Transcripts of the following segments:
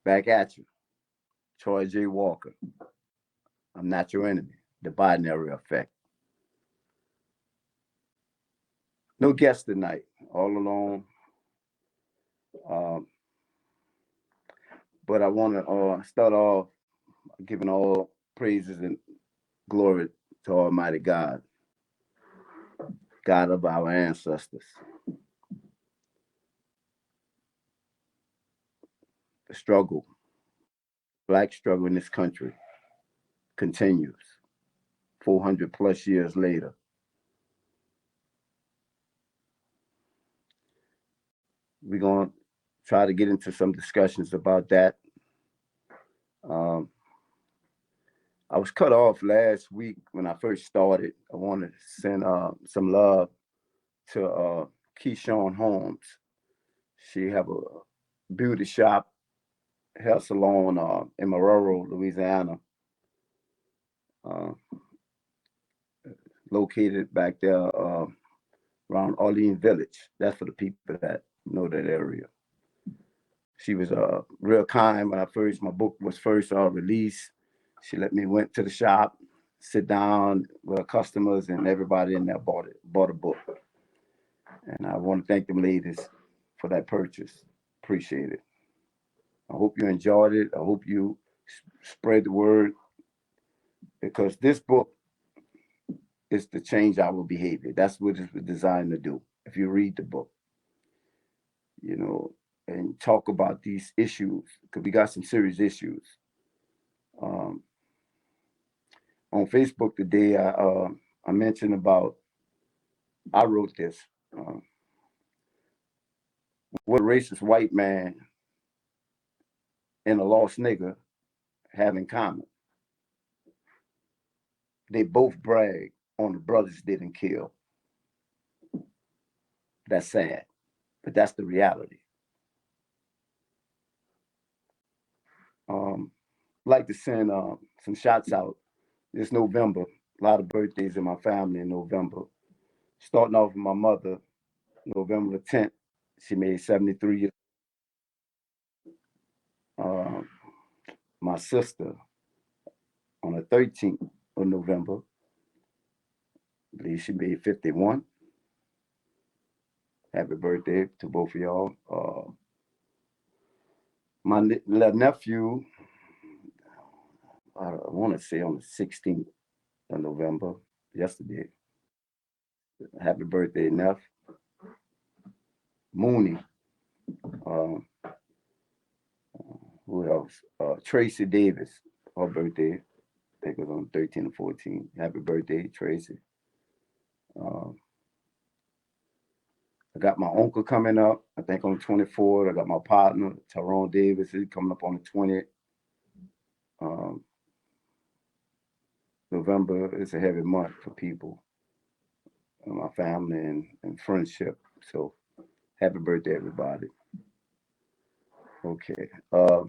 Back at you. Troy J. Walker. I'm not your enemy. The binary effect. No guest tonight. All alone. Um, but I want to start off giving all praises and glory to Almighty God, God of our ancestors. The struggle, black struggle in this country continues 400 plus years later. We're going to try to get into some discussions about that. Um, I was cut off last week when I first started. I wanted to send some love to Keyshawn Holmes. She have a beauty shop, hair salon in Marrero, Louisiana, uh, located back there around Orleans Village. That's for the people that know that area. She was real kind when my book was first released. She let me went to the shop, sit down with her customers, and everybody in there bought a book. And I want to thank them ladies for that purchase. Appreciate it. I hope you enjoyed it. I hope you spread the word, because this book is to change our behavior. That's what it's designed to do. If you read the book, you know, and talk about these issues, because we got some serious issues. Um, on Facebook today, I mentioned about, I wrote this. What a racist white man and a lost nigger have in common? They both brag on the brothers they didn't kill. That's sad, but that's the reality. I'd like to send some shots out. It's November. A lot of birthdays in my family in November. Starting off with my mother, November the 10th. She made 73 years. Um, my sister on the 13th of November, I believe she made 51. Happy birthday to both of y'all. My nephew, I want to say on the 16th of November, yesterday. Happy birthday, Neff. Mooney. Um, who else? Tracy Davis, her birthday. I think it was on 13 or 14. Happy birthday, Tracy. Um, I got my uncle coming up, I think on the 24th. I got my partner, Tyrone Davis, he's coming up on the 20th. Um, November is a heavy month for people, and my family and friendship. So happy birthday, everybody. Okay. The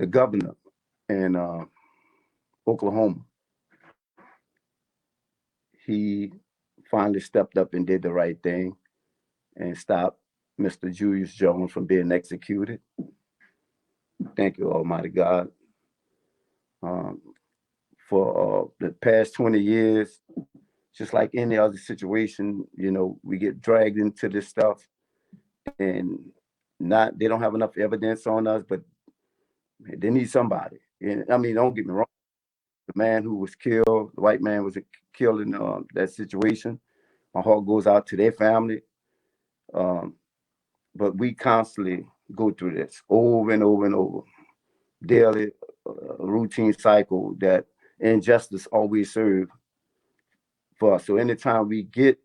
governor in Oklahoma, he finally stepped up and did the right thing and stopped Mr. Julius Jones from being executed. Thank you, Almighty God. Um, for the past 20 years, just like any other situation, you know, we get dragged into this stuff, and they don't have enough evidence on us, but they need somebody. And I mean, don't get me wrong, the man who was killed, the white man was killed in that situation. My heart goes out to their family. Um, but we constantly go through this over and over and over, daily routine cycle that injustice always serve for us. So anytime we get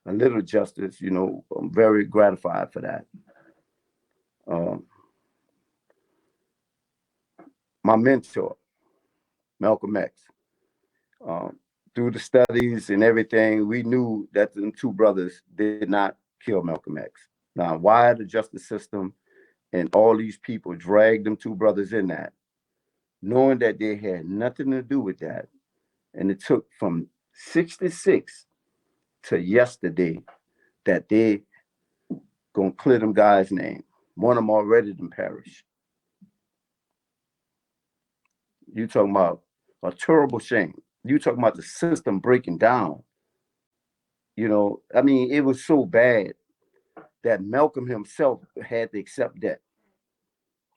a little justice, you know, I'm very gratified for that. Um, my mentor, Malcolm X, um, through the studies and everything, we knew that the two brothers did not kill Malcolm X. Now, why the justice system and all these people dragged them two brothers in that, knowing that they had nothing to do with that, and it took from 66 to yesterday that they gonna clear them guys' name. One of them already done perished. You talking about a terrible shame. You talking about the system breaking down. You know, I mean, it was so bad that Malcolm himself had to accept that.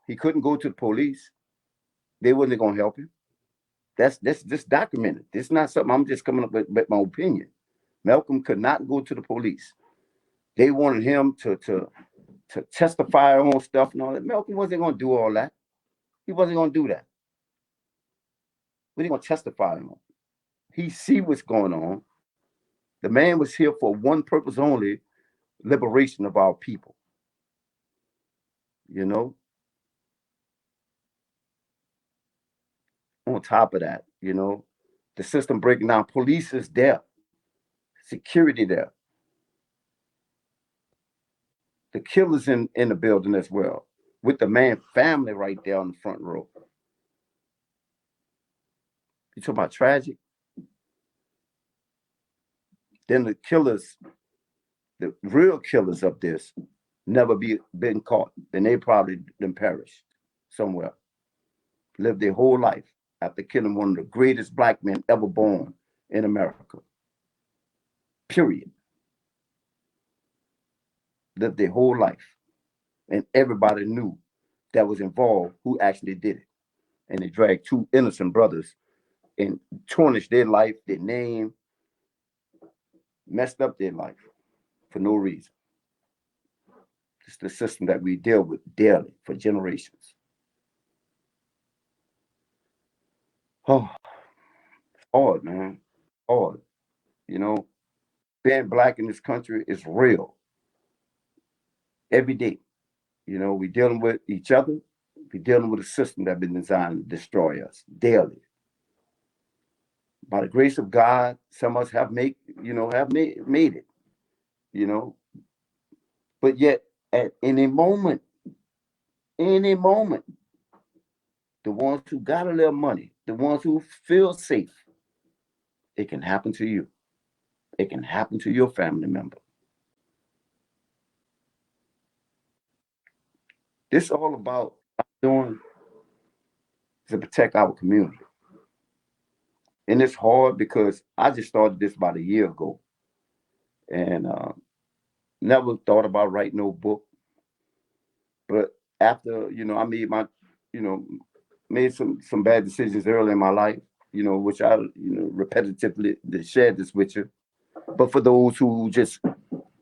He couldn't go to the police. They wasn't going to help him. That's just documented. It's not something I'm just coming up with my opinion. Malcolm could not go to the police. They wanted him to testify on stuff and all that. Malcolm wasn't going to do all that. He wasn't going to do that. What are you going to testify on? He see what's going on. The man was here for one purpose only: liberation of our people. You know. On top of that, you know, the system breaking down. Police is there, security there. The killers in the building as well, with the man family right there on the front row. You talk about tragic. Then the killers, the real killers of this, never been caught. Then they probably then perished somewhere. Lived their whole life after killing one of the greatest black men ever born in America. Period. Lived their whole life. And everybody knew that was involved who actually did it. And they dragged two innocent brothers and tarnished their life, their name, messed up their life for no reason. It's the system that we deal with daily for generations. Oh, it's hard, man. Hard. You know, being black in this country is real. Every day. You know, we're dealing with each other. We're dealing with a system that's been designed to destroy us daily. By the grace of God, some of us have made it, you know. But yet, at any moment, the ones who got a little money, the ones who feel safe, it can happen to you. It can happen to your family member. This is all about doing to protect our community. And it's hard because I just started this about a year ago, and never thought about writing no book. But after, I made you know, made some bad decisions early in my life, which I, repetitively shared this with you. But for those who just,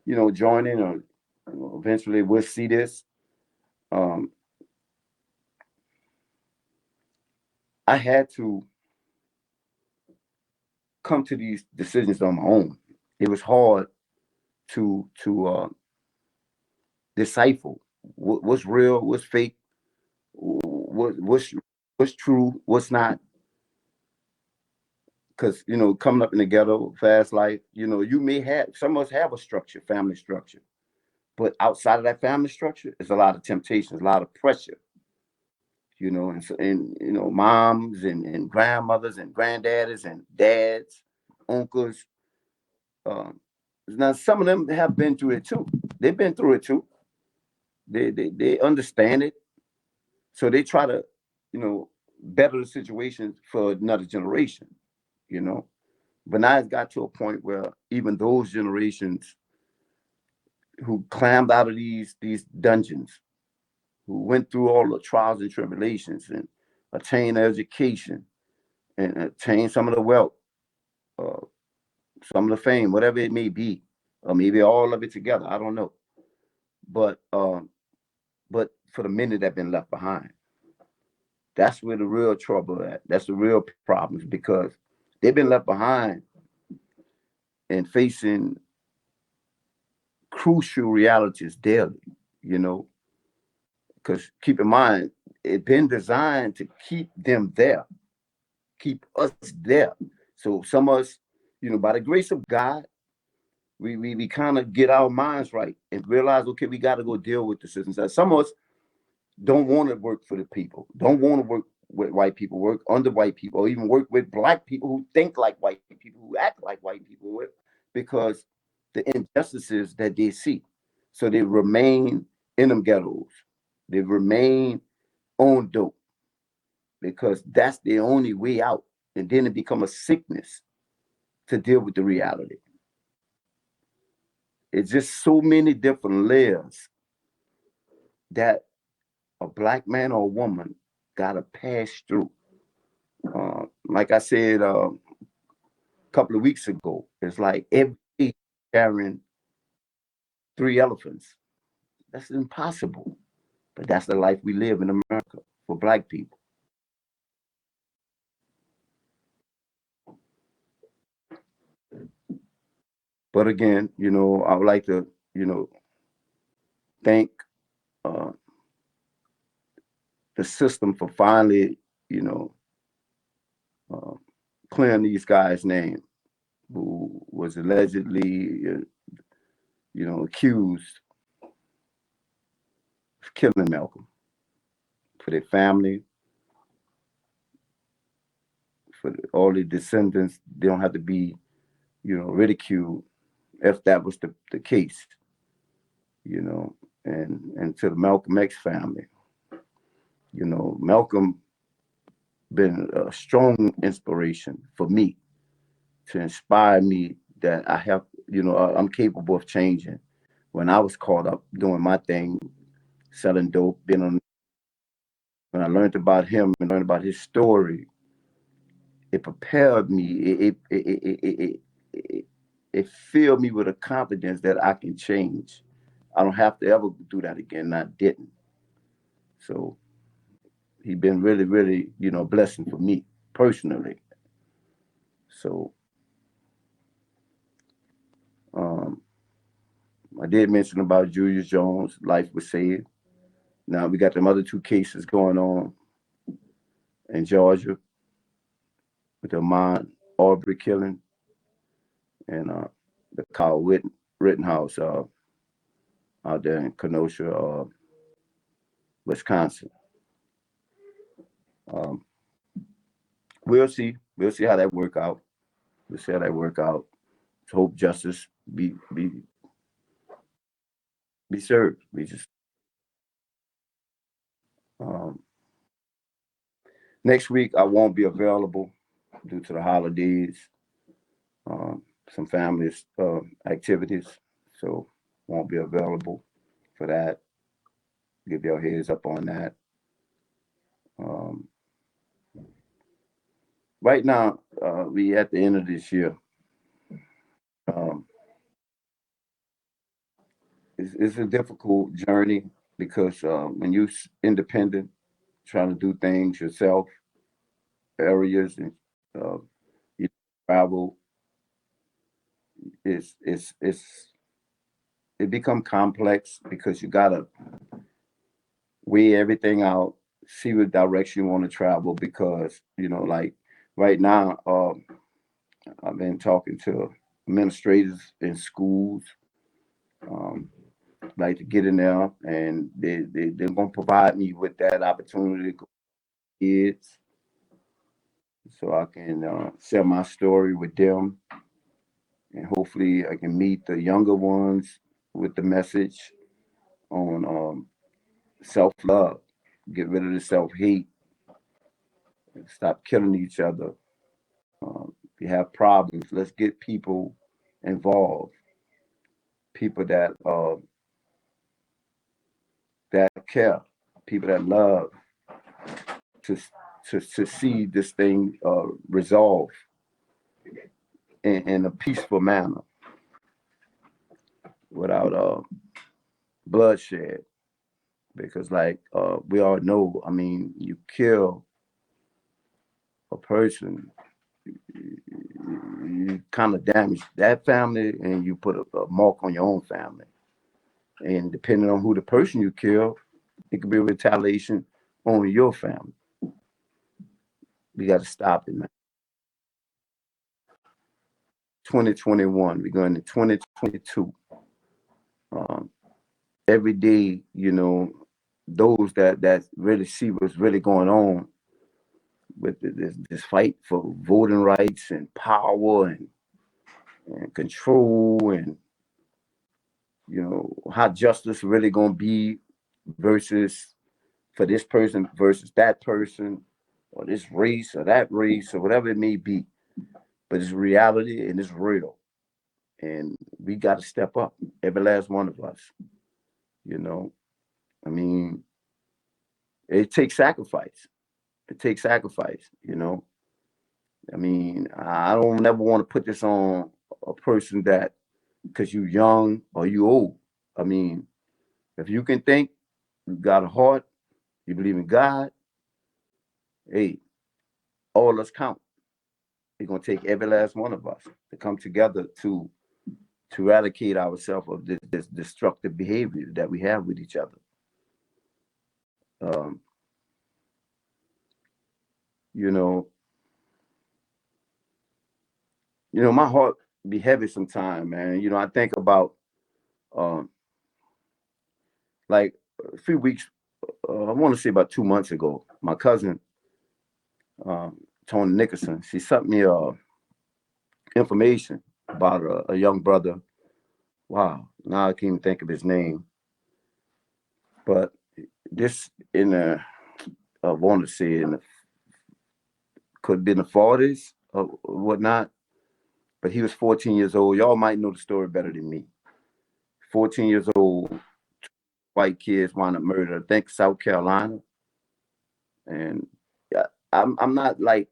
join in or eventually will see this, um, I had to come to these decisions on my own. It was hard to decipher what's real, what's fake, what's true, what's not. Because coming up in the ghetto, fast life, you may have some of us have a structure, family structure, but outside of that family structure, there's a lot of temptations, a lot of pressure. And so, and moms and grandmothers and granddaddies and dads, uncles. Um, Now some of them have been through it too. They've been through it too. They understand it, so they try to, better the situation for another generation. You know, but now it's got to a point where even those generations who climbed out of these dungeons, who went through all the trials and tribulations and attained education and attained some of the wealth, uh, some of the fame, whatever it may be, or maybe all of it together. I don't know. But for the many that have been left behind, that's where the real trouble at. That's the real problems because they've been left behind and facing crucial realities daily. You know, because keep in mind, it's been designed to keep them there, keep us there. So some of us, by the grace of God, we kind of get our minds right and realize, okay, we got to go deal with the systems. Some of us don't want to work for the people, don't want to work with white people, work under white people, or even work with black people who think like white people, who act like white people, because the injustices that they see. So they remain in them ghettos. They remain on dope because that's the only way out. And then it become a sickness to deal with the reality. It's just so many different layers that a black man or a woman gotta pass through. Like I said a couple of weeks ago, it's like every day carrying 3 elephants. That's impossible. But that's the life we live in America for black people. But again, I would like to, thank uh, the system for finally, you know, uh, clearing these guys' name who was allegedly, accused of killing Malcolm. For their family, for all the descendants, they don't have to be, ridiculed if that was the case, and to the Malcolm X family. Malcolm been a strong inspiration for me to inspire me that I have, I'm capable of changing. When I was caught up doing my thing, selling dope, when I learned about him and learned about his story, it prepared me. It filled me with a confidence that I can change. I don't have to ever do that again. And I didn't. So he been really, really, a blessing for me personally. So um, I did mention about Julius Jones, life was saved. Now we got them other 2 cases going on in Georgia with the Ahmaud Arbery killing and the Kyle Rittenhouse out there in Kenosha, Wisconsin. Um, we'll see. We'll see how that work out. We'll see how that work out. Hope justice be served. We just um, next week I won't be available due to the holidays, some family activities, so won't be available for that. Give your heads up on that. Um, right now, we at the end of this year. Um, it's a difficult journey because when you're independent, trying to do things yourself, areas and uh, you travel, it's it become complex because you gotta weigh everything out, see what direction you want to travel. Because like right now, I've been talking to administrators in schools, um, like to get in there, and they're gonna provide me with that opportunity to go to kids, so I can share my story with them, and hopefully I can meet the younger ones with the message on self love, get rid of the self hate, stop killing each other. If you have problems, let's get people involved, people that care, people that love to to see this thing resolve in a peaceful manner without bloodshed. Because like we all know, I mean, you kill a person, you kind of damage that family, and you put a mark on your own family. And depending on who the person you kill, it could be a retaliation on your family. We got to stop it, man. 2021, we're going to 2022. Um, every day, those that really see what's really going on with this fight for voting rights and power and control, and how justice really gonna be versus for this person versus that person, or this race or that race or whatever it may be. But it's reality and it's real. And we got to step up, every last one of us. You know, I mean, it takes sacrifice. It takes sacrifice, you know. I mean, I don't never want to put this on a person that because you young or you old. I mean, if you can think, you got a heart, you believe in God, hey, all us count. It's gonna take every last one of us to come together to eradicate ourselves of this destructive behavior that we have with each other. Um, you know, my heart be heavy sometimes, man. I think about um, like a few weeks, I want to say about 2 months ago, my cousin Tony Nicholson, she sent me information about a young brother. Wow, now I can't even think of his name, but this in the I want to say in the could be in the 40s or whatnot, but he was 14 years old. Y'all might know the story better than me. 14 years old, white kids wound up murdered. I think South Carolina, and yeah, I'm not like,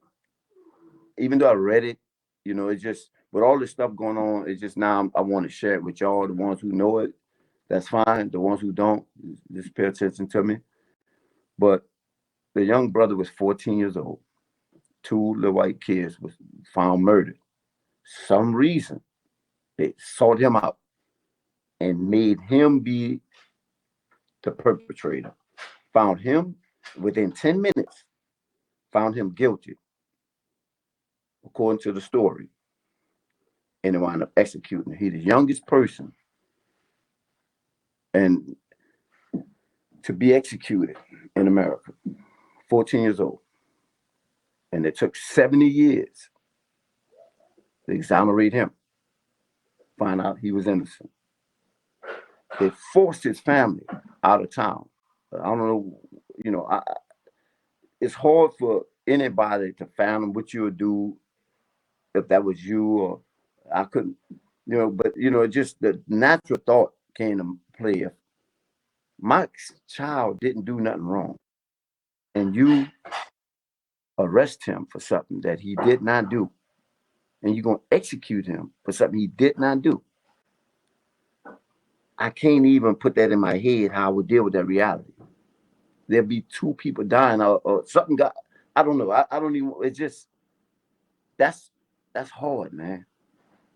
even though I read it, it's just with all this stuff going on. It's just now I want to share it with y'all. The ones who know it, that's fine. The ones who don't, just pay attention to me. But the young brother was 14 years old. Two little white kids was found murdered. Some reason they sought him out and made him be the perpetrator. Found him within 10 minutes, found him guilty, according to the story, and they wound up executing him. He's the youngest person and to be executed in America, 14 years old. And it took 70 years to exonerate him, find out he was innocent. They forced his family out of town. I don't know, it's hard for anybody to fathom what you would do if that was you, or I couldn't, but just the natural thought came to play. If my child didn't do nothing wrong and you arrest him for something that he did not do, and you're going to execute him for something he did not do, I can't even put that in my head how I would deal with that reality. There'll be two people dying, or something got, I don't know. I don't even, it's just, that's hard, man.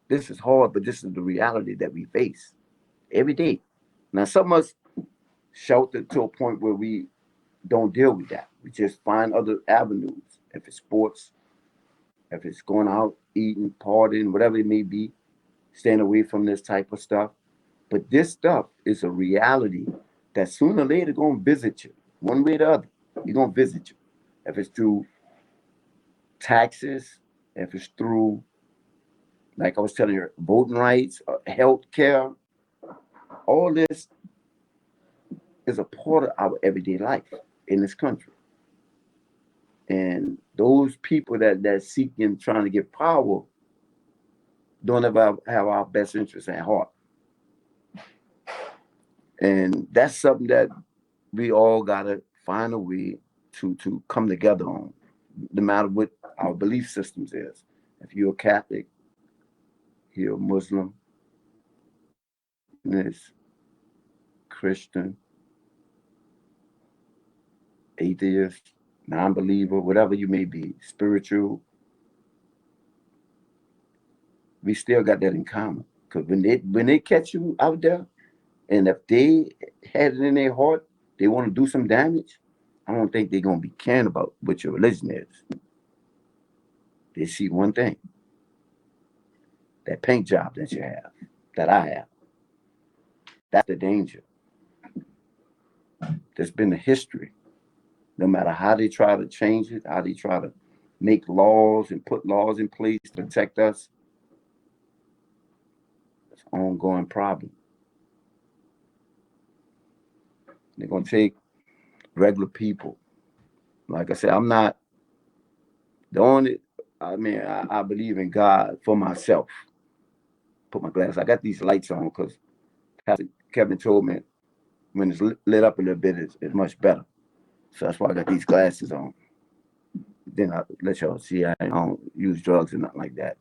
This is hard, but this is the reality that we face every day. Now, some of us sheltered to a point where we don't deal with that. We just find other avenues. If it's sports, if it's going out, eating, partying, whatever it may be, staying away from this type of stuff. But this stuff is a reality that sooner or later going to visit you, one way or the other. You're going to visit you. If it's through taxes, if it's through, like I was telling you, voting rights, health care, all this is a part of our everyday life in this country. And those people that seek and trying to get power don't ever have our best interests at heart. And that's something that we all gotta find a way to come together on, no matter what our belief systems is. If you're a Catholic, you're a Muslim, Christian, atheist, non-believer, whatever you may be, spiritual, we still got that in common. Because when they catch you out there, and if they had it in their heart, they want to do some damage, I don't think they're gonna be caring about what your religion is. They see one thing: that paint job that you have, that I have. That's the danger. There's been a history. No matter how they try to change it, how they try to make laws and put laws in place to protect us, it's an ongoing problem. They're gonna take regular people. Like I said, I'm not the only. I mean, I believe in God for myself. Put my glasses. I got these lights on because Pastor Kevin told me when it's lit up a little bit, it's much better. So that's why I got these glasses on. Then I let y'all see I don't use drugs or nothing like that.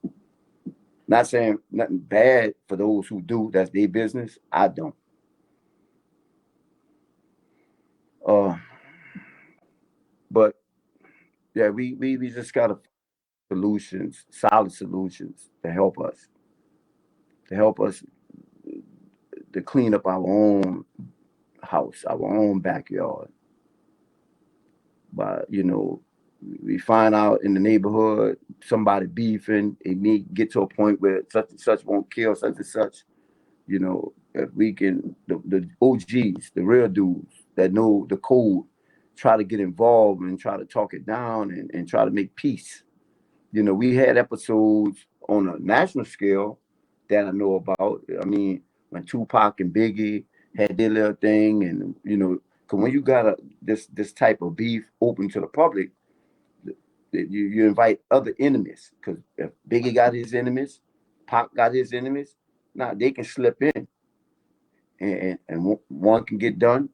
Not saying nothing bad for those who do. That's their business. I don't. Uh, but yeah, we just got solutions, solid solutions to help us to clean up our own house, our own backyard. But we find out in the neighborhood somebody beefing, it may get to a point where such and such won't kill such and such. If we can, the OGs, the real dudes that know the code, try to get involved and try to talk it down and try to make peace. We had episodes on a national scale that I know about. I mean, when Tupac and Biggie had their little thing, and because when you got this type of beef open to the public, you invite other enemies. Because if Biggie got his enemies, Pac got his enemies, now they can slip in, and one can get done,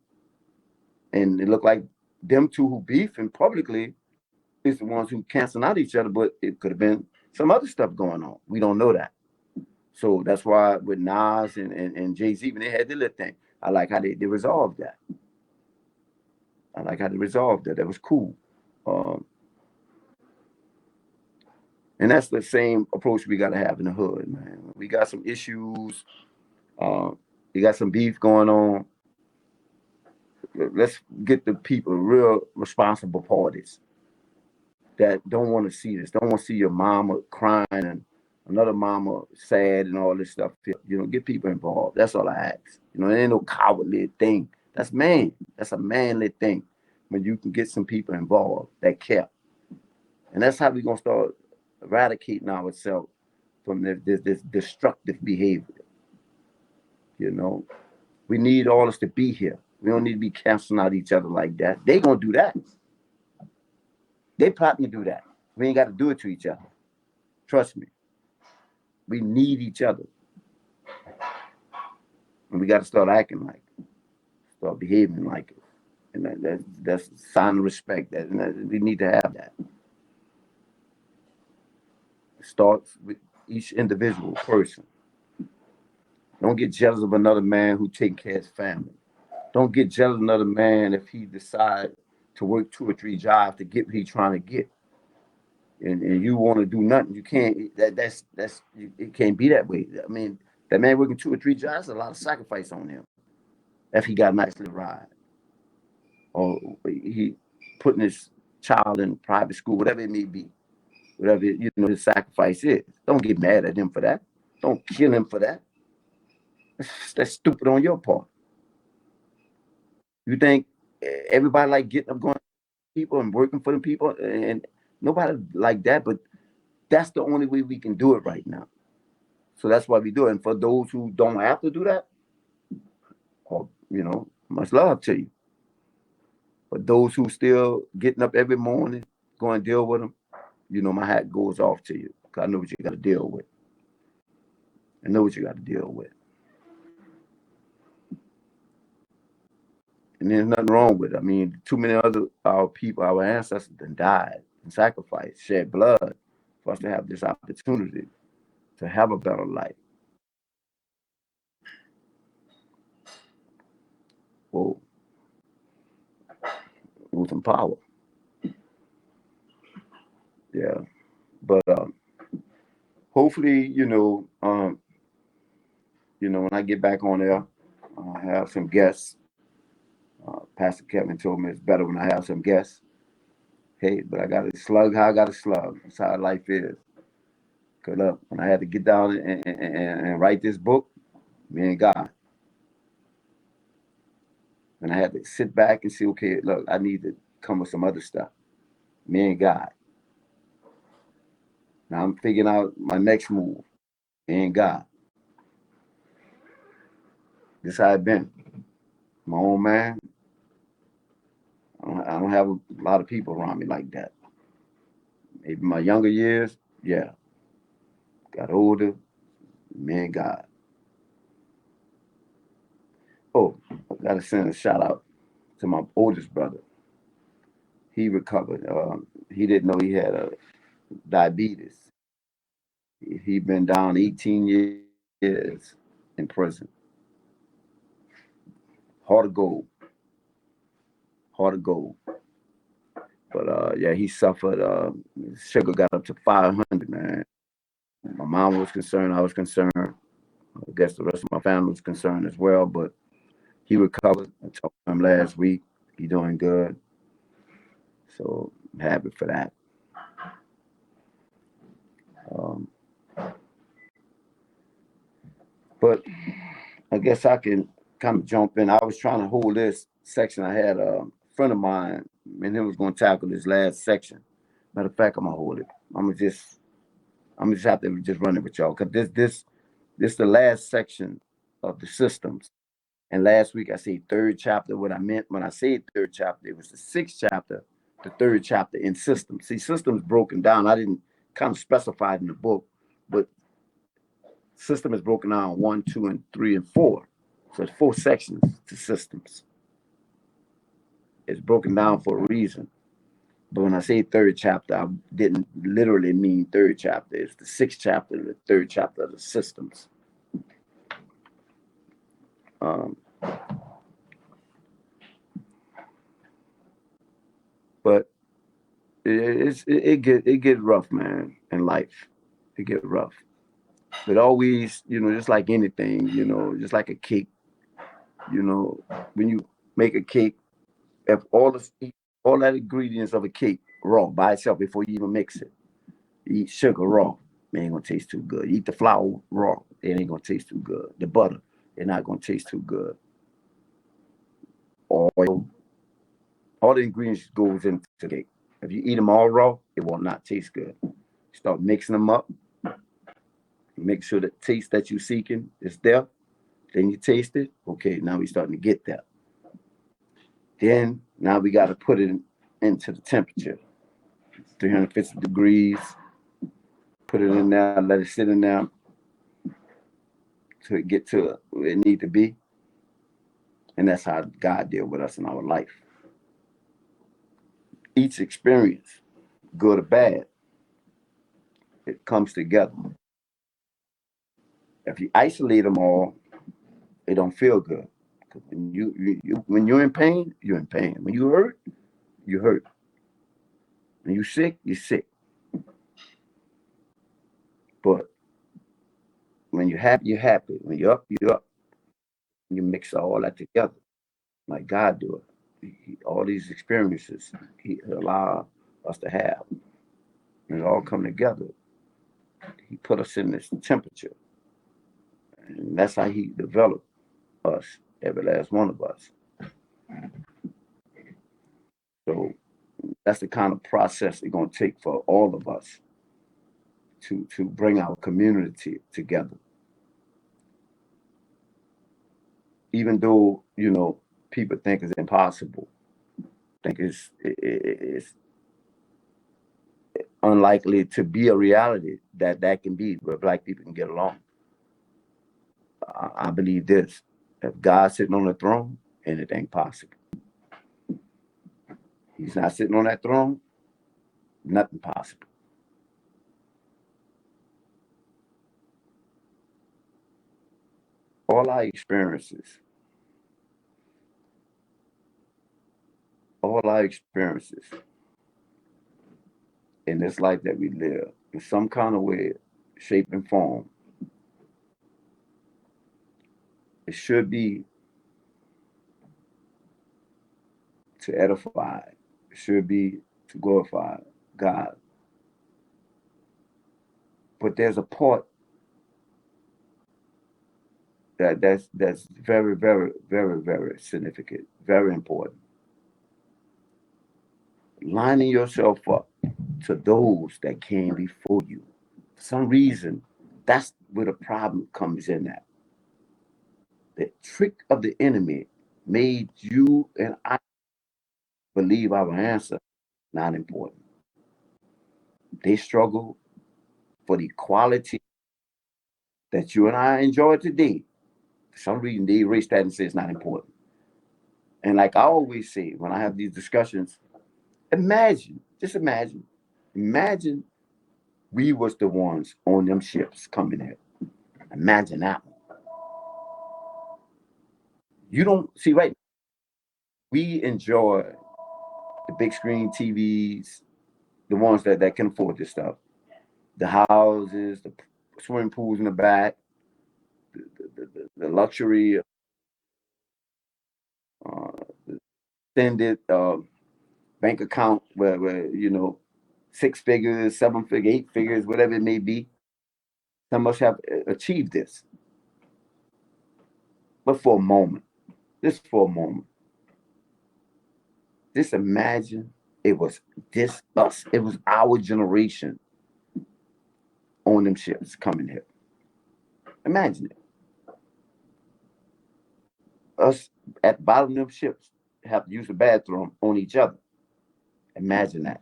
and it look like them two who beefing publicly is the ones who canceling out each other, but it could have been some other stuff going on. We don't know that. So that's why with Nas and Jay-Z, when they had their little thing, I like how they resolved that. I like how they resolved that. That was cool. Um, and that's the same approach we got to have in the hood, man. We got some issues. We got some beef going on. Let's get the people, real responsible parties that don't want to see this, don't want to see your mama crying and another mama sad and all this stuff. Get people involved. That's all I ask. It ain't no cowardly thing. That's man. That's a manly thing when you can get some people involved that care. And that's how we're going to start eradicating ourselves from this destructive behavior. We need all us to be here. We don't need to be canceling out each other like that. They going to do that. They plotting to do that. We ain't got to do it to each other. Trust me. We need each other. And we got to start acting like it, start behaving like it. And that's a sign of respect. We need to have that. It starts with each individual person. Don't get jealous of another man who takes care of his family. Don't get jealous of another man if he decides to work 2 or 3 jobs to get what he's trying to get. And you want to do nothing. You can't. It can't be that way. I mean, that man working 2 or 3 jobs, a lot of sacrifice on him. If he got a nice little ride, or he putting his child in private school, whatever it may be, whatever his sacrifice is. Don't get mad at him for that. Don't kill him for that. That's stupid on your part. You think everybody like getting up, going to people and working for them people, and nobody like that. But that's the only way we can do it right now. So that's why we do it. And for those who don't have to do that, much love to you. But those who still getting up every morning, going to deal with them, my hat goes off to you. Because I know what you got to deal with. I know what you got to deal with. And there's nothing wrong with it. I mean, too many other our people, our ancestors, died and sacrificed, shed blood for us to have this opportunity to have a better life. Well, with some power. Yeah. But hopefully, when I get back on there, I'll have some guests. Pastor Kevin told me it's better when I have some guests. Hey, but I got to slug how I got to slug. That's how life is. Because look, when I had to get down and write this book, me and God. And I had to sit back and see, okay, look, I need to come with some other stuff. Me and God. Now I'm figuring out my next move. Me and God. This how I been. My own man. I don't have a lot of people around me like that. Maybe my younger years, yeah. Got older, man, God. Oh, I gotta send a shout out to my oldest brother. He recovered. He didn't know he had a diabetes. He'd been down 18 years in prison. Heart of gold, heart of gold. But yeah, he suffered. Sugar got up to 500, man. My mom was concerned. I was concerned. I guess the rest of my family was concerned as well. But he recovered. I talked to him last week. He doing good. So I'm happy for that. Um, but I guess I can kind of jump in. I was trying to hold this section. I had a friend of mine, and he was going to tackle this last section. Matter of fact, I'm gonna hold it. I'm gonna just have to just run it with y'all because this the last section of the systems. And last week I said third chapter. What I meant when I said third chapter, it was the sixth chapter, the third chapter in systems. See, systems broken down. I didn't kind of specify it in the book, but system is broken down one, two, and three, and four. So it's four sections to systems. It's broken down for a reason. But when I say third chapter, I didn't literally mean third chapter. It's the sixth chapter, the third chapter of the systems. Um, but it get rough, man, in life. It get rough. But always, just like anything, just like a cake, when you make a cake, if all that ingredients of a cake raw by itself before you even mix it, you eat sugar raw, it ain't gonna taste too good. You eat the flour raw, it ain't gonna taste too good. The butter, it's not gonna taste too good. Oil, all the ingredients goes into the cake. If you eat them all raw, it will not taste good. Start mixing them up. Make sure the taste that you're seeking is there. Then you taste it. Okay, now we're starting to get there. Then now we got to put it into the temperature, 350 degrees. Put it in there, let it sit in there to get to where it need to be. And that's how God deal with us in our life. Each experience, good or bad, it comes together. If you isolate them all, it don't feel good. When when you're in pain, you're in pain. When you hurt, you hurt. When you're sick, you're sick. But when you're happy, you're happy. When you're up, you're up. You mix all that together, like God do it. All these experiences He allow us to have, and it all come together. He put us in this temperature, and that's how He developed us, every last one of us. So that's the kind of process it's gonna take for all of us to bring our community together. Even though people think it's impossible, think it's unlikely to be a reality that can be where black people can get along. I believe this: if God's sitting on the throne, anything possible. He's not sitting on that throne, nothing possible. All our experiences, all our experiences in this life that we live, in some kind of way, shape, and form, it should be to edify, it should be to glorify God. But there's a part that's very, very, very, very significant, very important. Lining yourself up to those that came before you. For some reason, that's where the problem comes in at. The trick of the enemy made you and I believe our answer not important. They struggle for the equality that you and I enjoy today. For some reason, they erase that and say it's not important. And like I always say when I have these discussions, imagine, just imagine we was the ones on them ships coming here. Imagine that one. You don't see, right? We enjoy the big screen TVs, the ones that can afford this stuff, the houses, the swimming pools in the back, the luxury, uh, extended bank account where you know 6 figures, 7 figures, 8 figures, whatever it may be. Some of us have achieved this, but for a moment, just for a moment, just imagine it was this us. It was our generation on them ships coming here. Imagine it. Us at the bottom of them ships have to use the bathroom on each other. Imagine that.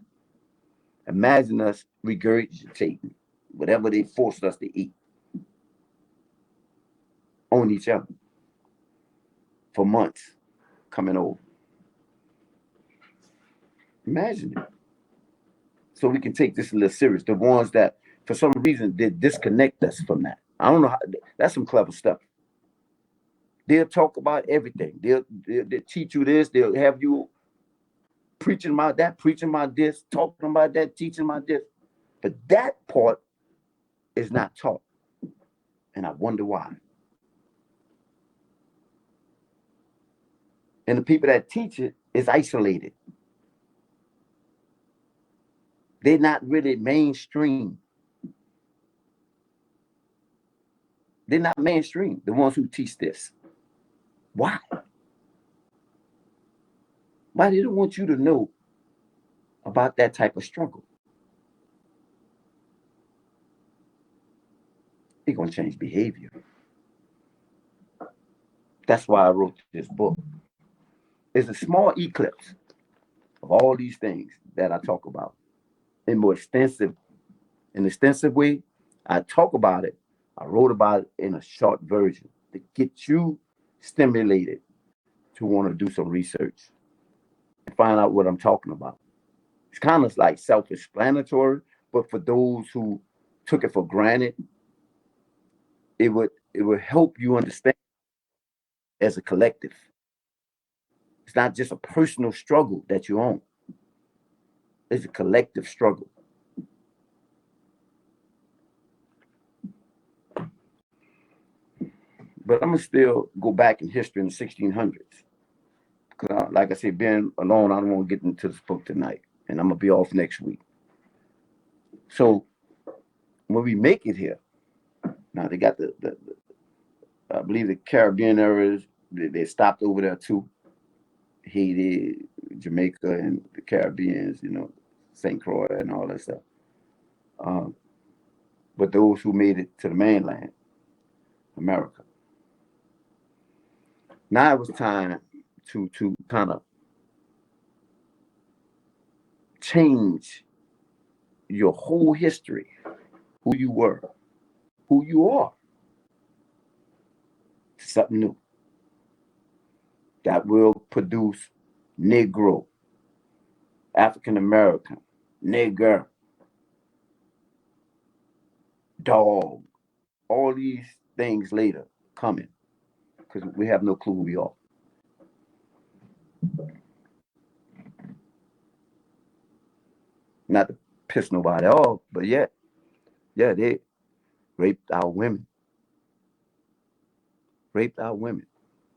Imagine us regurgitating whatever they forced us to eat on each other for months coming over. Imagine it. So we can take this a little serious. The ones that, for some reason, they disconnect us from that. I don't know how. That's some clever stuff. They'll talk about everything. They'll teach you this. They'll have you preaching about that, preaching about this, talking about that, teaching about this. But that part is not taught. And I wonder why. And the people that teach it is isolated. They're not really mainstream. They're not mainstream, the ones who teach this. Why? Why they don't want you to know about that type of struggle? They're going to change behavior. That's why I wrote this book. It's a small eclipse of all these things that I talk about. In more extensive way, I talk about it. I wrote about it in a short version to get you stimulated to want to do some research and find out what I'm talking about. It's kind of like self-explanatory, but for those who took it for granted, it would help you understand as a collective. It's not just a personal struggle that you own. It's a collective struggle. But I'm gonna still go back in history in the 1600s. Because, like I said, being alone, I don't want to get into this book tonight, and I'm gonna be off next week. So when we make it here, now they got the I believe the Caribbean areas, they stopped over there too. Haiti, Jamaica, and the Caribbeans, St. Croix and all that stuff. Um, but those who made it to the mainland, America. Now it was time to kind of change your whole history, who you were, who you are, to something new that will produce Negro, African American, nigger, dog, all these things later coming because we have no clue who we are. Not to piss nobody off, but yeah, they raped our women,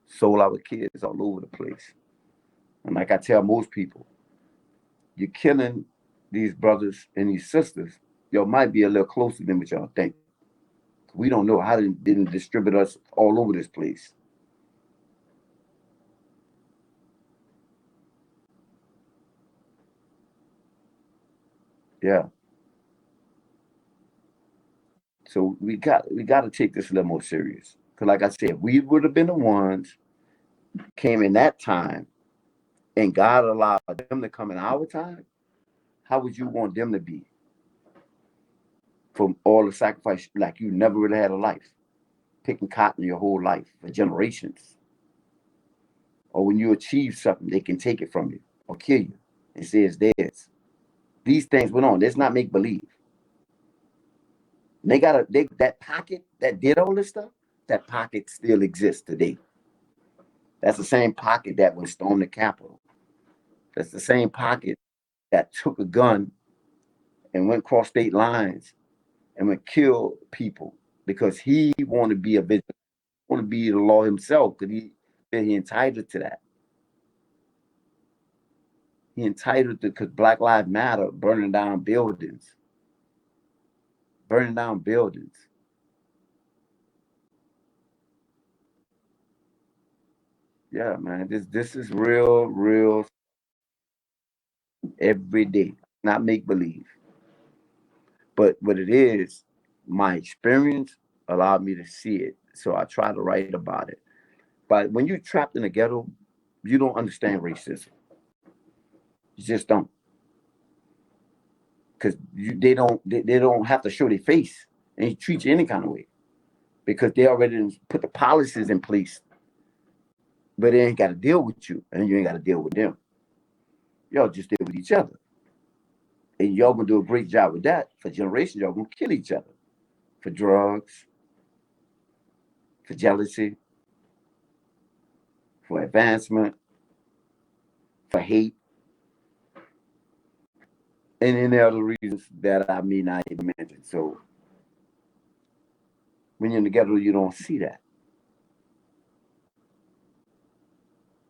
sold our kids all over the place. And like I tell most people, you're killing these brothers and these sisters. Y'all might be a little closer than what y'all think. We don't know how they didn't distribute us all over this place. Yeah. So we got to take this a little more serious. Because like I said, we would have been the ones came in that time and God allowed them to come in our time, how would you want them to be from all the sacrifice? Like you never really had a life, picking cotton your whole life for generations. Or when you achieve something, they can take it from you or kill you and say it's theirs. These things went on. Let's not make believe. That pocket that did all this stuff, that pocket still exists today. That's the same pocket that would storm the Capitol. That's the same pocket that took a gun and went across state lines and would kill people because he wanted to be a vigilante, want to be the law himself because he entitled to that. He entitled to because Black Lives Matter, burning down buildings. Burning down buildings. Yeah, man. This is real every day. Not make believe. But what it is, my experience allowed me to see it. So I try to write about it. But when you're trapped in a ghetto, you don't understand racism. You just don't. Because they don't have to show their face and treat you any kind of way. Because they already put the policies in place. But they ain't got to deal with you, and you ain't got to deal with them. Y'all just deal with each other. And y'all gonna do a great job with that. For generations, y'all gonna kill each other. For drugs, for jealousy, for advancement, for hate, and any other reasons that I may not even mention. So when you're in the ghetto, you don't see that.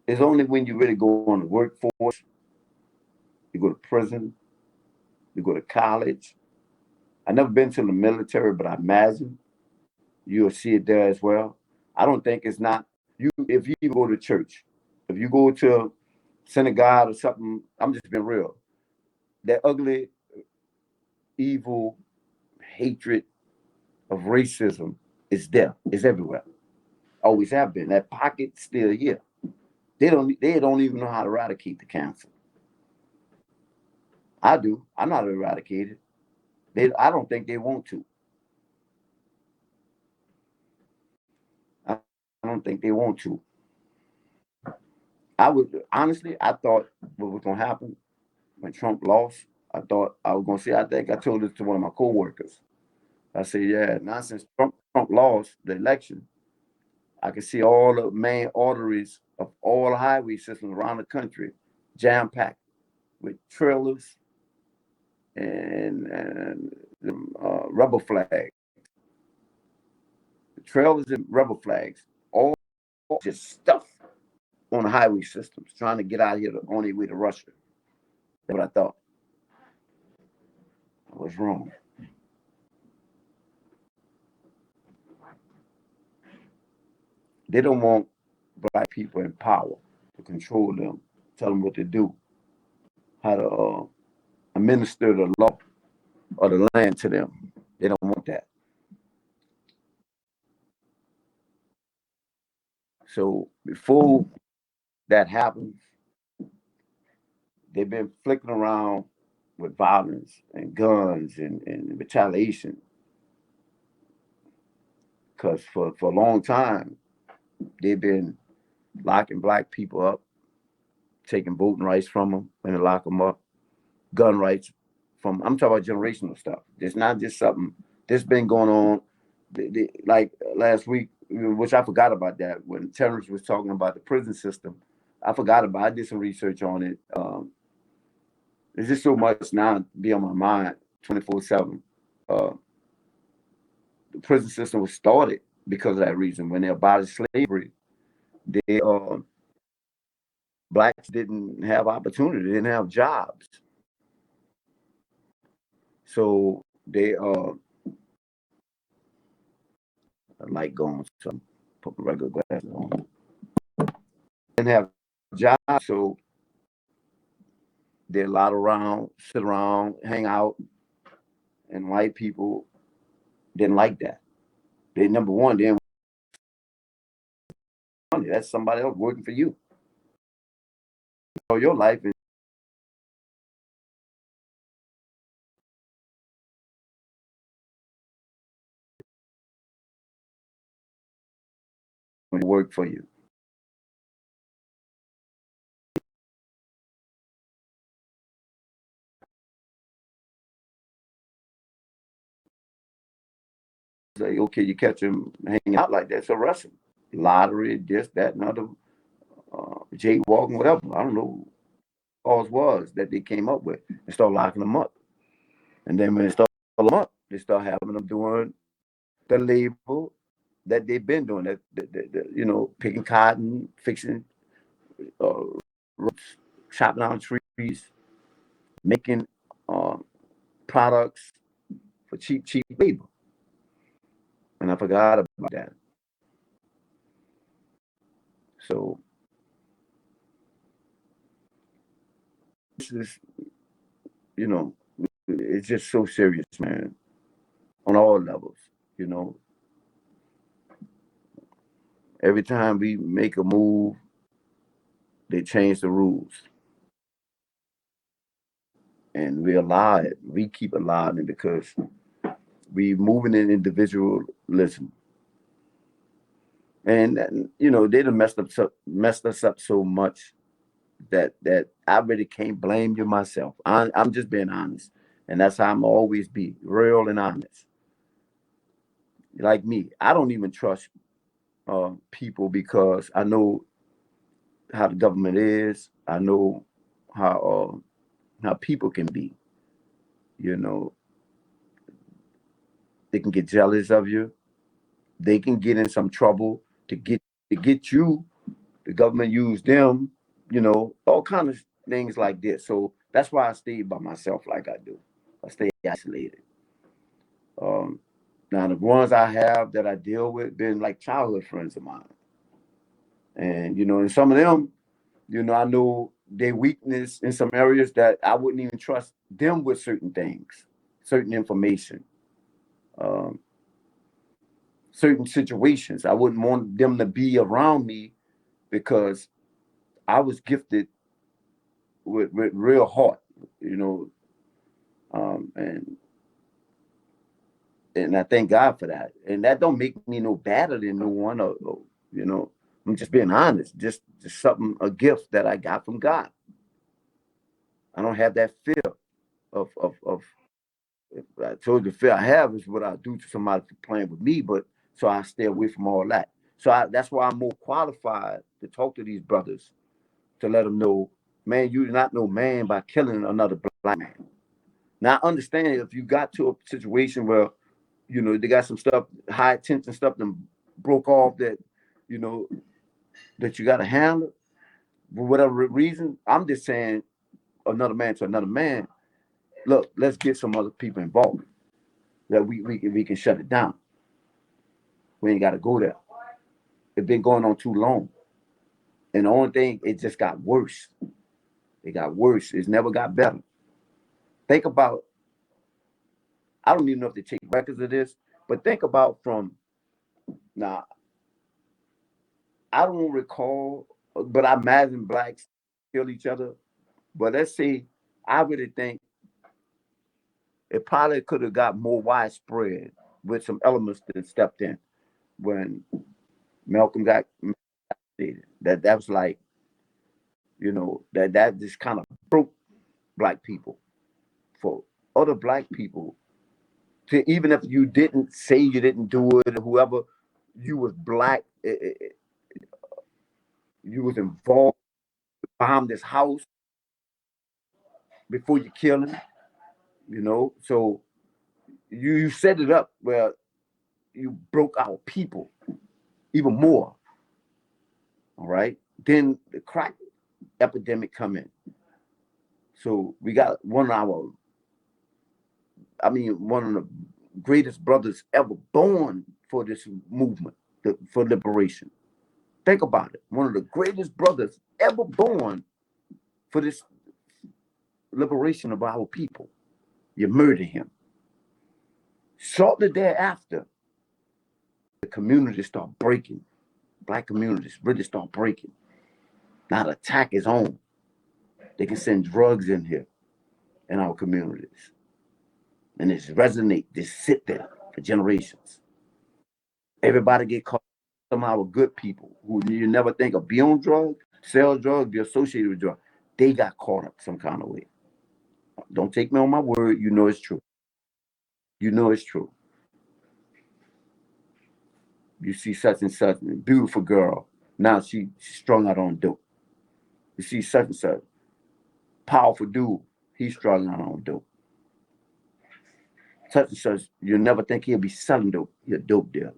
It's only when you really go on the workforce, you go to prison, you go to college. I've never been to the military, but I imagine you'll see it there as well. I don't think it's not you if you go to church, if you go to synagogue or something. I'm just being real. That ugly, evil hatred of racism is there. It's everywhere. Always have been. That pocket's still here. They don't even know how to eradicate the cancer. I do. I'm not eradicated. I don't think they want to. I don't think they want to. I would honestly, I thought what was gonna happen when Trump lost. I thought I was gonna say. I think I told this to one of my coworkers. I said, "Yeah, now since Trump lost the election, I can see all the main arteries of all the highway systems around the country jam packed with trailers and rebel flags, trailers and rebel flags, all just stuff on the highway systems, trying to get out of here on their way to Russia." That's what I thought. I was wrong. They don't want black people in power to control them, tell them what to do, how to administer the law or the land to them. They don't want that. So before that happens, they've been flicking around with violence and guns and retaliation. Because for a long time, they've been locking black people up, taking voting rights from them when they lock them up, gun rights from, I'm talking about generational stuff. It's not just something that's been going on. Like last week, which I forgot about that when Terrence was talking about the prison system. I forgot about it. I did some research on it. There's just so much now to be on my mind 24/7. Uh, the prison system was started because of that reason. When they abolished slavery, they blacks didn't have opportunity, they didn't have jobs. So they light going, so I'm put my regular glasses on. Didn't have jobs, so they lot around, sit around, hang out, and white people didn't like that. They number one, they didn't want money. That's somebody else working for you. all your life and work for you. Say, okay, you catch him hanging out like that, it's arrest him. Lottery, this, that, and other, jaywalking, whatever. I don't know what cause was that they came up with and start locking them up. And then when they start locking them up, they start having them doing the label that they've been doing, picking cotton, fixing uh, roads, chopping down trees, making uh, products for cheap labor. And I forgot about that. So this is, you know, it's just so serious, man, on all levels. You know, every time we make a move, they change the rules. And we allow it. We keep allowing it because we moving in individualism. And you know, they done messed us up so much that I really can't blame you myself. I'm just being honest. And that's how I'm always be, real and honest. Like me, I don't even trust people because I know how the government is. I know how people can be. You know, they can get jealous of you. They can get in some trouble to get you. The government use them. You know, all kind of things like this. So that's why I stay by myself like I do. I stay isolated. Um, Now the ones I have that I deal with been like childhood friends of mine, and you know, and some of them, you know, I know their weakness in some areas that I wouldn't even trust them with certain things, certain information, um, certain situations. I wouldn't want them to be around me because I was gifted with real heart, you know, um, and and I thank God for that. And that don't make me no better than no one, or you know, I'm just being honest. Just something, a gift that I got from God. I don't have that fear of. I told you the fear I have is what I do to somebody for playing with me, but so I stay away from all that. That's why I'm more qualified to talk to these brothers to let them know, man, you're not no man by killing another black man. Now I understand if you got to a situation where, you know, they got some stuff, high tension stuff that broke off that, you know, that you got to handle for whatever reason. I'm just saying, another man to another man. Look, let's get some other people involved that we can shut it down. We ain't got to go there. It's been going on too long, and the only thing, it just got worse. It got worse. It's never got better. Think about. I don't even know if they take records of this, but think about from now. I don't recall, but I imagine blacks kill each other. But let's say, I really think it probably could have got more widespread with some elements that stepped in when Malcolm got stated. That was like, you know, that just kind of broke black people. For other black people to, even if you didn't say you didn't do it, or whoever, you was black, you was involved, bomb this house before you kill him, you know. So you set it up where you broke our people even more. All right. Then the crack epidemic come in. So we got one of the greatest brothers ever born for this movement, for liberation. Think about it. One of the greatest brothers ever born for this liberation of our people. You murder him. Shortly thereafter, the communities start breaking. Black communities really start breaking. Now the attack is on. They can send drugs in here in our communities. And it's resonate, just sit there for generations. Everybody get caught. Somehow good people who you never think of be on drugs, sell drugs, be associated with drugs. They got caught up some kind of way. Don't take me on my word. You know it's true. You know it's true. You see such and such, beautiful girl. Now she's strung out on dope. You see such and such, powerful dude. He's strung out on dope. Such and such, you'll never think he'll be selling dope. He's a dope dealer.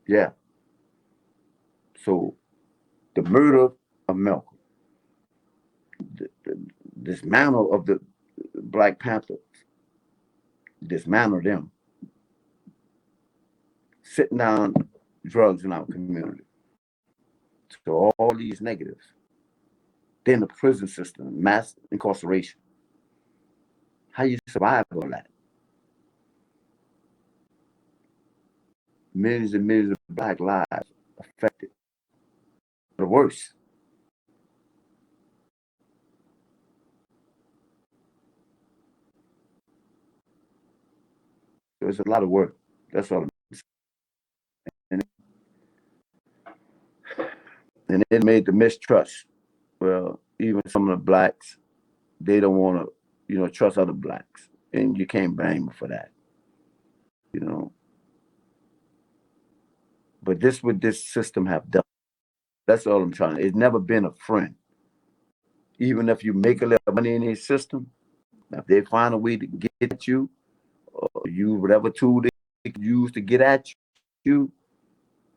Yeah. So the murder of Malcolm, the dismantle of the Black Panthers, dismantle them, sitting down drugs in our community. So all these negatives. Then the prison system, mass incarceration. How you survive all that? Millions and millions of Black lives affected. The worst. There's a lot of work. That's all. And it made the mistrust. Well, even some of the Blacks, they don't want to, trust other Blacks. And you can't blame them for that. You know. But this what this system have done. That's all I'm trying to. It's never been a friend. Even if you make a little money in this system, if they find a way to get at you, or use whatever tool they can use to get at you,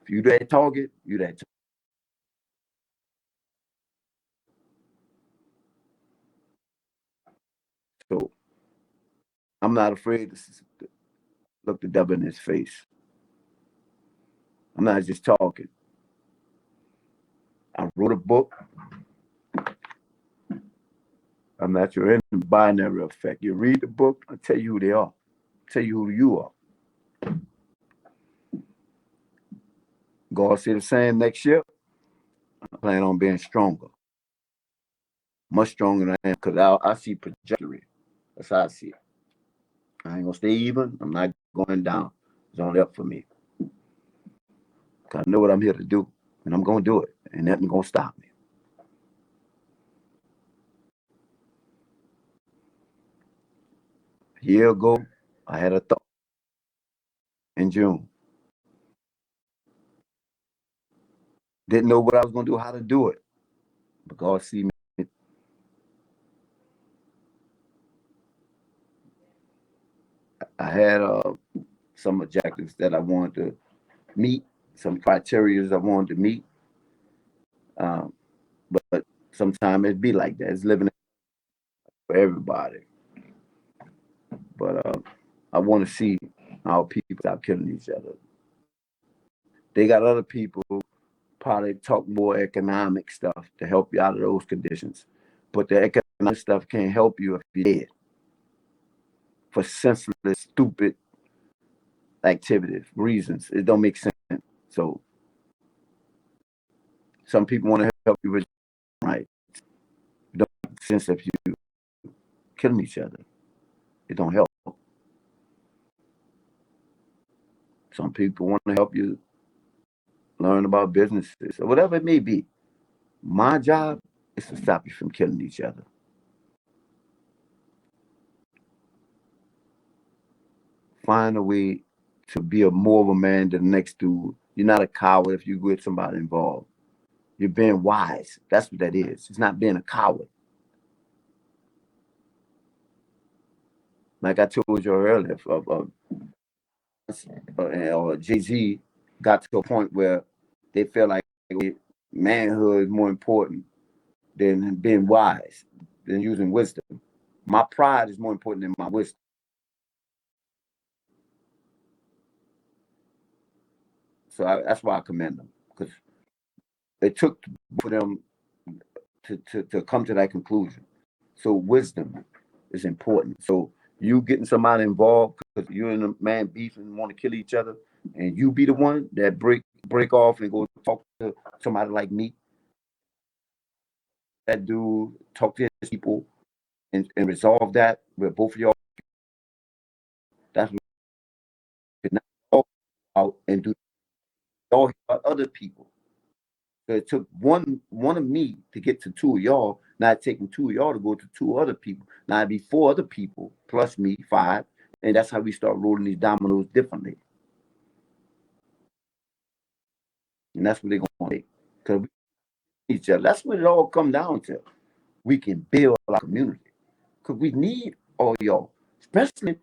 if you that target, you that target. So I'm not afraid to look the devil in his face. I'm not just talking. I wrote a book. I'm not your in binary effect. You read the book, I'll tell you who they are. Tell you who you are. God say the same next year. I plan on being stronger. Much stronger than I am because I see trajectory. That's how I see it. I ain't gonna stay even. I'm not going down. It's only up for me. Cause I know what I'm here to do. And I'm gonna do it. And nothing gonna stop me. A year ago, I had a thought in June. Didn't know what I was gonna do, how to do it. But God see me. I had some objectives that I wanted to meet, some criteria I wanted to meet. Um, but sometimes it be like that. It's living for everybody. But I want to see our people stop killing each other. They got other people probably talk more economic stuff to help you out of those conditions. But the economic stuff can't help you if you're dead for senseless, stupid activities, reasons. It don't make sense. So some people want to help you with right. It don't make sense if you killing each other. It don't help. Some people want to help you learn about businesses or whatever it may be. My job is to stop you from killing each other. Find a way to be more of a man than the next dude. You're not a coward if you get somebody involved. You're being wise. That's what that is. It's not being a coward. Like I told you earlier, Jay-Z got to a point where they feel like manhood is more important than being wise, than using wisdom. My pride is more important than my wisdom. So that's why I commend them because it took for them to come to that conclusion. So wisdom is important. So you getting somebody involved because you and a man beef and want to kill each other, and you be the one that break off and go talk to somebody like me. that dude, talk to his people, and resolve that with both of y'all. That's what not all out and do all other people. So it took one of me to get to two of y'all, not taking two of y'all to go to two other people. Now it'd be four other people plus me, five, and that's how we start rolling these dominoes differently. And that's what they're gonna make. Because each other. That's what it all come down to. We can build our community. Because we need all y'all. Especially if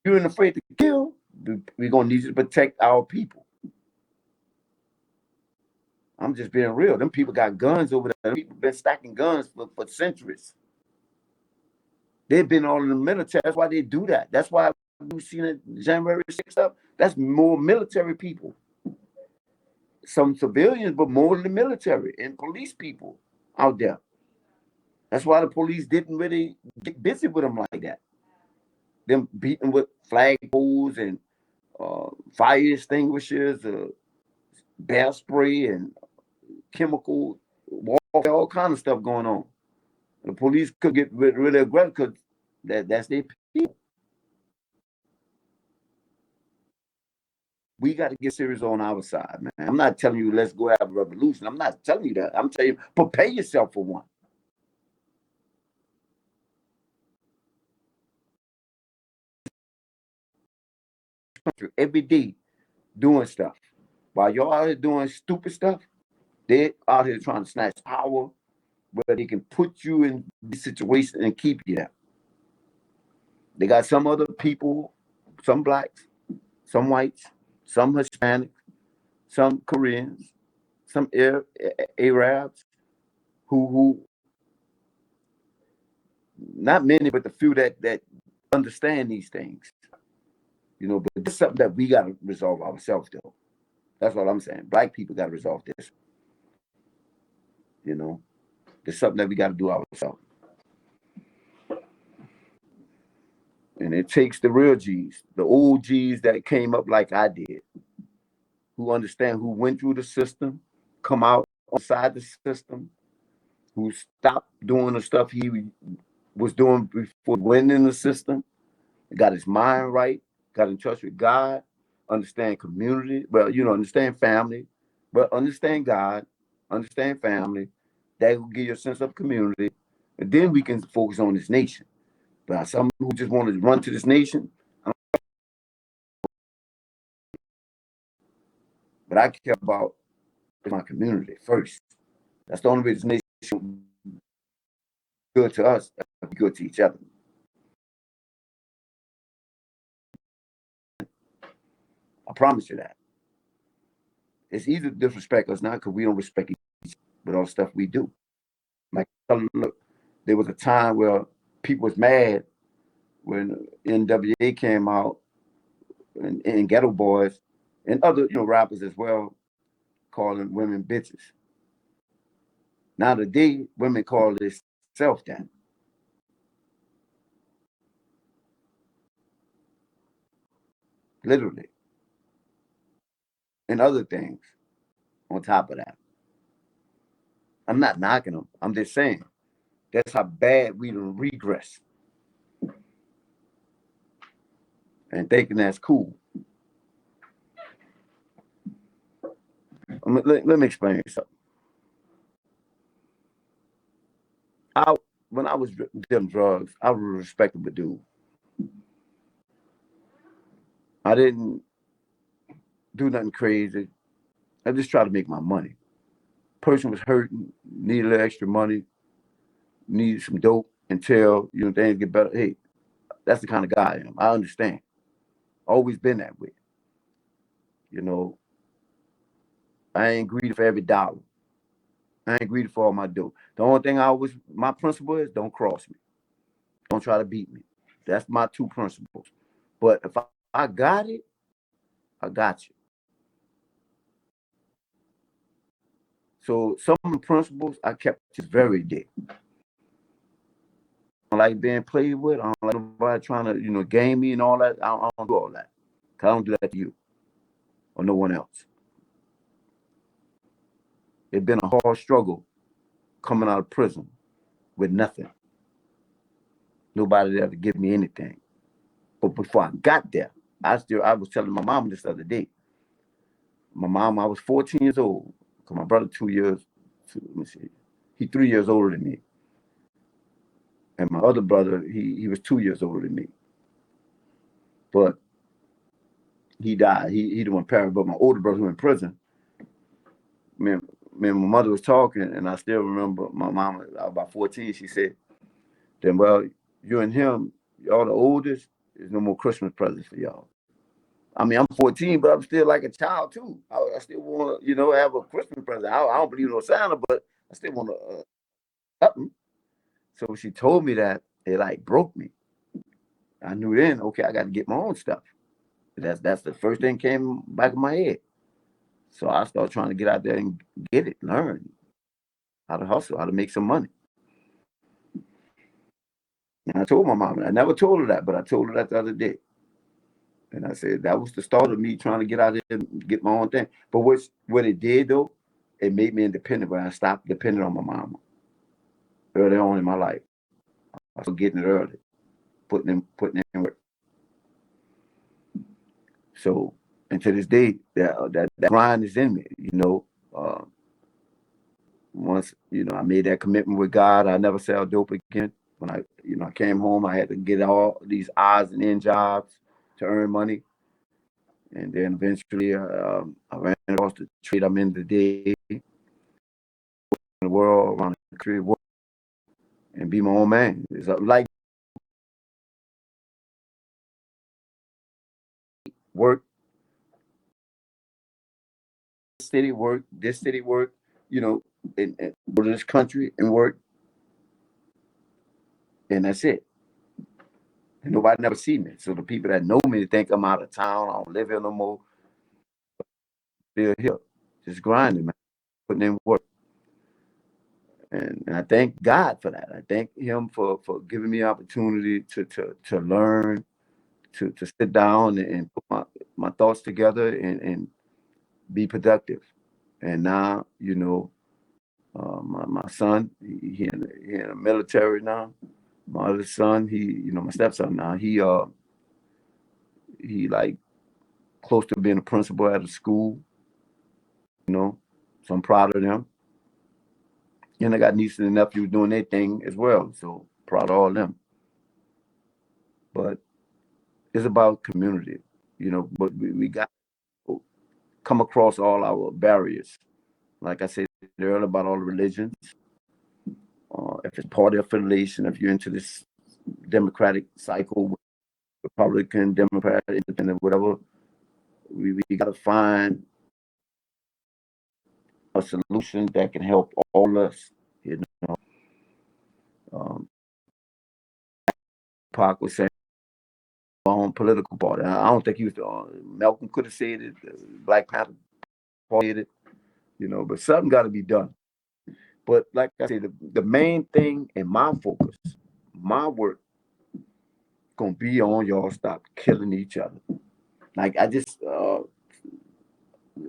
you're afraid to kill, we're gonna need you to protect our people. I'm just being real. Them people got guns over there. People been stacking guns for centuries. They've been all in the military. That's why they do that. That's why we've seen it January 6th stuff. That's more military people. Some civilians, but more in the military and police people out there. That's why the police didn't really get busy with them like that. Them beating with flagpoles and fire extinguishers, bear spray and chemical warfare, all kind of stuff going on. The police could get really aggressive because that's their people. We got to get serious on our side, man. I'm not telling you let's go have a revolution. I'm not telling you that. I'm telling you prepare yourself for one. Every day doing stuff. While y'all out here doing stupid stuff, they're out here trying to snatch power where they can put you in this situation and keep you there. They got some other people, some blacks, some whites, some Hispanics, some Koreans, some Arabs, who not many, but the few that understand these things. You know, but it's something that we got to resolve ourselves, though. That's what I'm saying. Black people got to resolve this. You know, it's something that we got to do ourselves. And it takes the real G's, the old G's that came up like I did, who understand, who went through the system, come out outside the system, who stopped doing the stuff he was doing before went in the system, got his mind right, got in touch with God, understand community, well, you know, understand family, but understand God, understand family. That will give you a sense of community. And then we can focus on this nation. But some who just want to run to this nation, but I care about my community first. That's the only way this nation good to us, be good to each other. I promise you that. It's easy to disrespect us now because we don't respect each other with all the stuff we do. Like, look, there was a time where people was mad when NWA came out and Ghetto Boys and other, you know, rappers as well, calling women bitches. Now today, women call themselves that. Literally. And other things on top of that. I'm not knocking them. I'm just saying that's how bad we regress and thinking that's cool. Let me explain something. When I was dealing drugs, I was a respectable dude. I didn't do nothing crazy. I just tried to make my money. Person was hurting, needed a little extra money, needed some dope until, you know, things get better. Hey, that's the kind of guy I am. I understand. Always been that way. You know, I ain't greedy for every dollar. I ain't greedy for all my dough. The only thing my principle is don't cross me. Don't try to beat me. That's my two principles. But if I got it, I got you. So some of the principles I kept just very dear. I don't like being played with. I don't like nobody trying to, you know, game me and all that. I don't do all that. Cause I don't do that to you or no one else. It's been a hard struggle coming out of prison with nothing. Nobody there to give me anything. But before I got there, I was telling my mom this other day. My mom, I was 14 years old. Cause my brother 2 years, let me see, he 3 years older than me. And my other brother, he was 2 years older than me. But he died. He the one parent. But my older brother who in prison, me and my mother was talking, and I still remember my mom, I was about 14, she said, then, well, you and him, y'all the oldest, there's no more Christmas presents for y'all. I mean, I'm 14, but I'm still like a child, too. I still want to, have a Christmas present. I don't believe no Santa, but I still want to something. So when she told me that, it like broke me. I knew then, okay, I got to get my own stuff. That's the first thing came back in my head. So I started trying to get out there and get it, learn how to hustle, how to make some money. And I told my mom, and I never told her that, but I told her that the other day. And I said, that was the start of me trying to get out there and get my own thing. But what it did, though, it made me independent when I stopped depending on my mama early on in my life. I was getting it early, putting in work. So, and to this day, that grind is in me, once, I made that commitment with God, I never sell dope again. When I came home, I had to get all these odds and end jobs to earn money. And then eventually, I ran across the trade I'm in today, in the world, around the country, and be my own man. It's like work, this city work, and go to this country and work, and that's it. And nobody never see me. So the people that know me think I'm out of town, I don't live here no more. Still here, just grinding, man, putting in work. And I thank God for that. I thank him for giving me opportunity to learn, to sit down and put my thoughts together and be productive. And now, my son, he in the military now. My other son, my stepson now, he like close to being a principal at a school, so I'm proud of them. And I got nieces and nephews doing their thing as well, so proud of all of them. But it's about community, but we got to come across all our barriers. Like I said earlier about all the religions, if it's party affiliation, if you're into this democratic cycle, Republican, Democrat, Independent, whatever, we got to find a solution that can help all of us. Um, Park was saying on political party. I don't think he was. Malcolm could have said it. Black Panther said it. But something got to be done. But like I said, the main thing and my focus, my work, gonna be on y'all stop killing each other. Like I just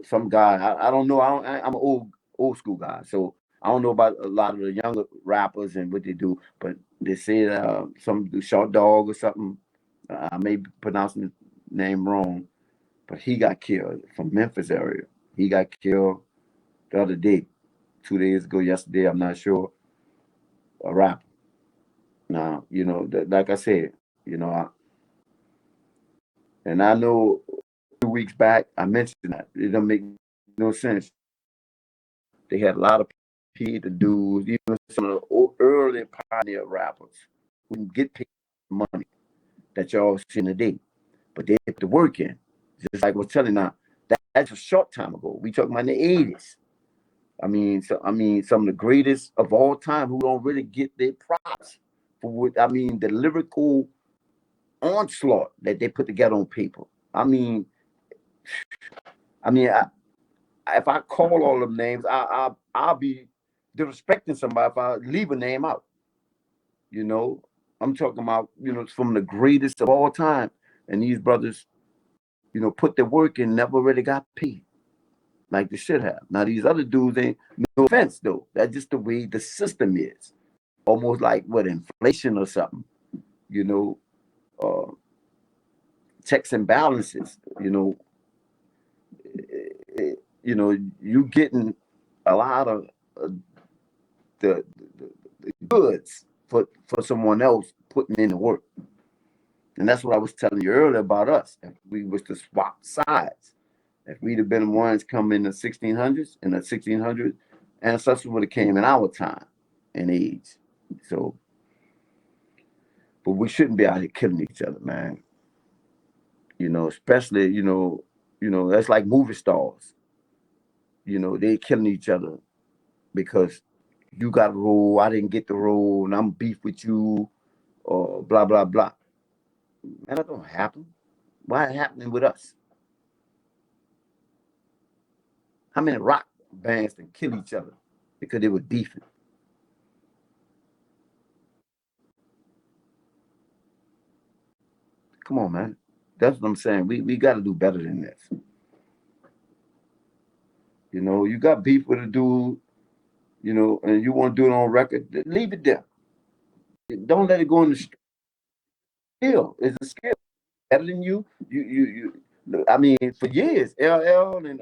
some guy I don't know. I'm an old school guy, so I don't know about a lot of the younger rappers and what they do. But they say some do Short Dog or something. I may be pronouncing his name wrong, but he got killed from Memphis area. He got killed the other day, 2 days ago, yesterday. I'm not sure. A rapper. Now, like I said, and I know 2 weeks back I mentioned that it don't make no sense. They had a lot of people to do, even some of the early pioneer rappers who can get paid money that y'all see today, but they put the work in. Just like I was telling now, that's a short time ago. We talking about the '80s. Some of the greatest of all time who don't really get their props for what the lyrical onslaught that they put together on paper. I mean, if I call all them names, I'll be disrespecting somebody if I leave a name out. You know, I'm talking about from the greatest of all time, and these brothers, put their work in, never really got paid like they should have. Now these other dudes ain't. No offense though, that's just the way the system is. almost like what, inflation or something, you know, uh, checks and balances, you getting a lot of uh, the goods for someone else putting in the work. And that's what I was telling you earlier about us. If we was to swap sides, if we'd have been the ones coming in the 1600s, in the 1600s, ancestors would have came in our time and age. So, but we shouldn't be out here killing each other, man. Especially, that's like movie stars. They killing each other because you got a role, I didn't get the role, and I'm beef with you, or blah blah blah. Man, that don't happen. Why it happening with us? How many rock bands can kill each other because they were beefing? Come on, man. That's what I'm saying. We got to do better than this. You got beef with a dude, and you want to do it on record. Leave it there. Don't let it go in the skill. It's a skill. Better than you. I mean, for years, LL and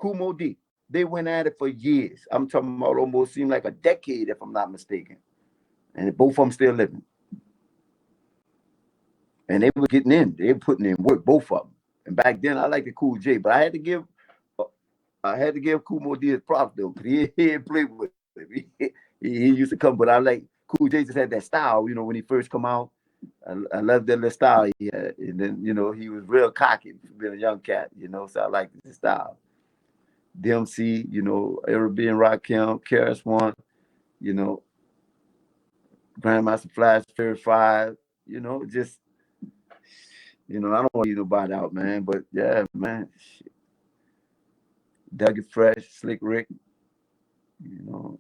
Kumo D, they went at it for years. I'm talking about almost seemed like a decade, if I'm not mistaken. And both of them still living. And they were getting in. They were putting in work, both of them. And back then, I liked the Cool J, but I had to give Kumo D his props though, because he didn't play with him. He used to come, but I like Cool J just had that style, when he first come out. I loved that little style he had. And then, he was real cocky for being a young cat, so I liked his style. DMC, Arabian Rakim, Karis One, you know, Grandmaster Flash, Fair Five, just, I don't want to leave nobody out, man. But yeah, man. Dougie Fresh, Slick Rick, you know,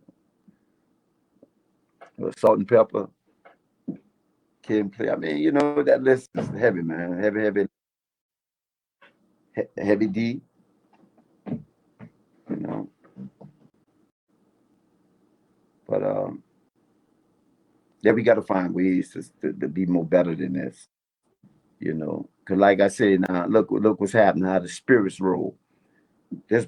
Salt and Pepper, Kid Play. I mean, that list is heavy, man. Heavy, heavy, heavy D, you know. But yeah, we got to find ways to be more better than this, Because like I said, now look what's happening. How the spirits roll. There's